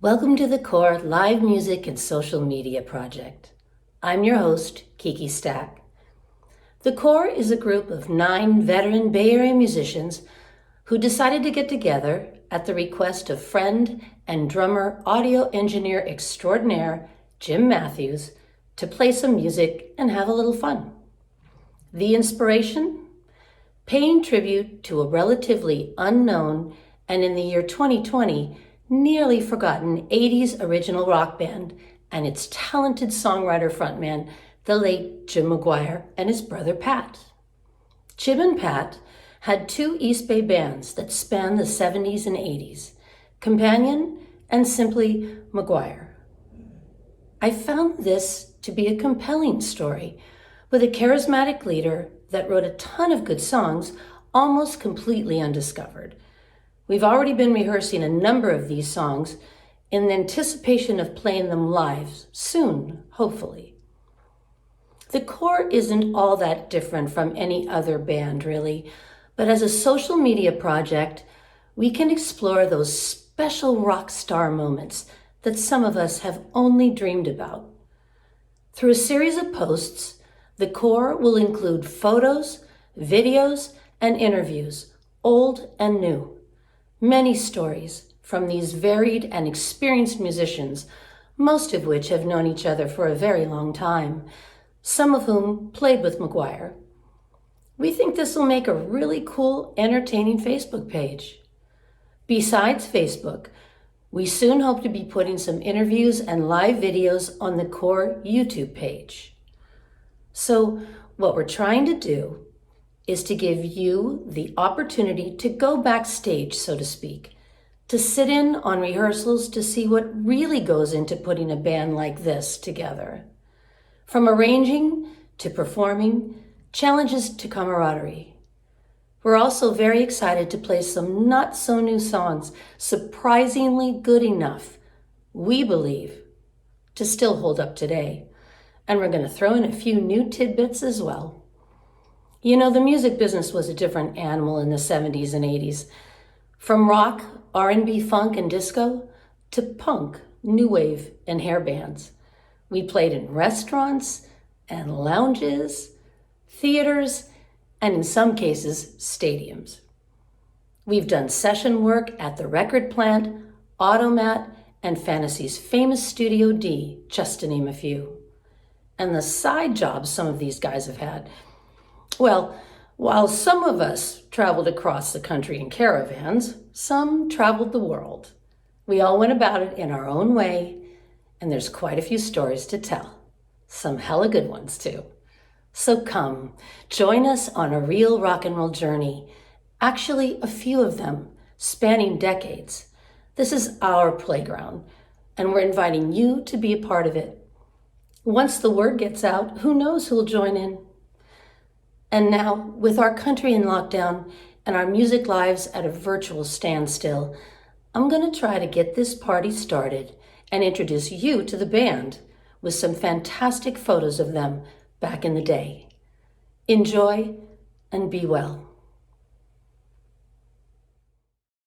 Welcome to the Core Live Music and Social Media Project. I'm your host, Kiki Stack. The Core is a group of 9 veteran Bay Area musicians who decided to get together at the request of friend and drummer audio engineer extraordinaire Jim Matthews to play some music and have a little fun. The inspiration? Paying tribute to a relatively unknown and in the year 2020 nearly forgotten 80s original rock band and its talented songwriter frontman, the late Jim McGuire and his brother Pat. Jim and Pat had 2 East Bay bands that spanned the 70s and 80s, Companion and simply McGuire. I found this to be a compelling story with a charismatic leader that wrote a ton of good songs almost completely undiscovered. We've already been rehearsing a number of these songs in anticipation of playing them live soon, hopefully. The Core isn't all that different from any other band, really, but as a social media project, we can explore those special rock star moments that some of us have only dreamed about. Through a series of posts, the Core will include photos, videos, and interviews, old and new. Many stories from these varied and experienced musicians, most of which have known each other for a very long time, some of whom played with McGuire. We think this will make a really cool, entertaining Facebook page. Besides Facebook, we soon hope to be putting some interviews and live videos on the Core YouTube page. So what we're trying to do is to give you the opportunity to go backstage, so to speak, to sit in on rehearsals to see what really goes into putting a band like this together. From arranging to performing, challenges to camaraderie. We're also very excited to play some not so new songs, surprisingly good enough, we believe, to still hold up today. And we're going to throw in a few new tidbits as well. You know, the music business was a different animal in the 70s and 80s. From rock, R&B, funk, and disco, to punk, new wave, and hair bands. We played in restaurants and lounges, theaters, and in some cases, stadiums. We've done session work at the Record Plant, Automat, and Fantasy's famous Studio D, just to name a few. And the side jobs some of these guys have had. Well, while some of us traveled across the country in caravans, some traveled the world. We all went about it in our own way, and there's quite a few stories to tell. Some hella good ones, too. So come, join us on a real rock and roll journey. Actually, a few of them, spanning decades. This is our playground, and we're inviting you to be a part of it. Once the word gets out, who knows who'll join in? And now, with our country in lockdown and our music lives at a virtual standstill, I'm going to try to get this party started and introduce you to the band with some fantastic photos of them back in the day. Enjoy and be well.